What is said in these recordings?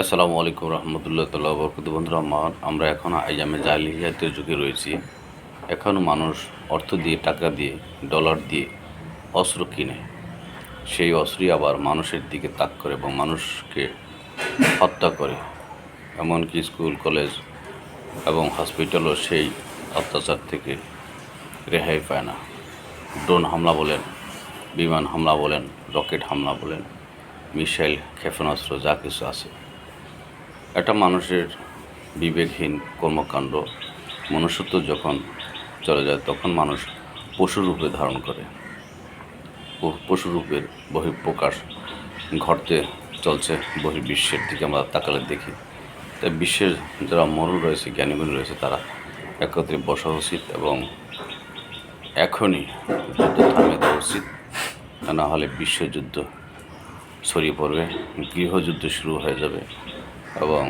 আসসালামু আলাইকুম রহমতুল্লাহ তাল্লাহ বরকত। বন্ধুরা, আমরা এখন আইয়ামে জাহিলিয়াতের যুগে রয়েছি। এখনও মানুষ অর্থ দিয়ে, টাকা দিয়ে, ডলার দিয়ে অস্ত্র কিনে সেই অস্ত্রই আবার মানুষের দিকে তাক করে এবং মানুষকে হত্যা করে। এমনকি স্কুল, কলেজ এবং হসপিটালও সেই অত্যাচার থেকে রেহাই পায় না। ড্রোন হামলা বলেন, বিমান হামলা বলেন, রকেট হামলা বলেন, মিসাইল, ক্ষেপণাস্ত্র যা কিছু আছে, এটা মানুষের বিবেকহীন কর্মকাণ্ড। মনুষ্যত্ব যখন চলে যায় তখন মানুষ পশুরূপে ধারণ করে। পশুরূপের বহিঃপ্রকাশ ঘটতে চলছে বহির্বিশ্বের দিকে আমরা তাকালে দেখি। তাই বিশ্বের যারা মরল রয়েছে, জ্ঞানীগুণী রয়েছে, তারা একত্রে বসা উচিত এবং এখনই যুদ্ধ থামিয়ে দেওয়া উচিত। তা না হলে বিশ্বযুদ্ধ ছড়িয়ে পড়বে, গৃহযুদ্ধ শুরু হয়ে যাবে এবং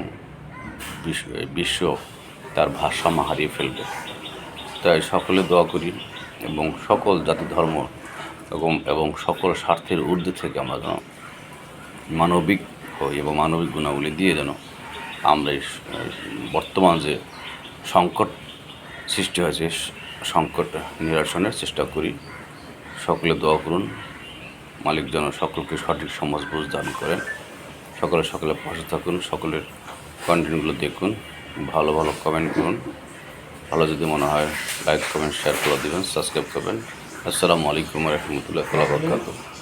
বিশ্ব তার ভারসাম্য হারিয়ে ফেলবে। তাই সকলে দোয়া করি এবং সকল জাতি ধর্ম এবং সকল স্বার্থের ঊর্ধ্বে থেকে আমরা যেন মানবিক হই এবং মানবিক গুণাবলী দিয়ে যেন আমরা এই বর্তমান যে সংকট সৃষ্টি হয়েছে, সংকট নিরসনের চেষ্টা করি। সকলে দোয়া করুন, মালিক যেন সকলকে সঠিক সমাজ বুঝ দান করেন। সকলের পাশে থাকুন, সকলের কন্টেন্টগুলো দেখুন, ভালো ভালো কমেন্ট করুন। ভালো যদি মনে হয় লাইক, কমেন্ট, শেয়ার করে দেবেন, সাবস্ক্রাইব করবেন। আসসালামু আলাইকুম রহমতুল্লাহ বরকাতুহু।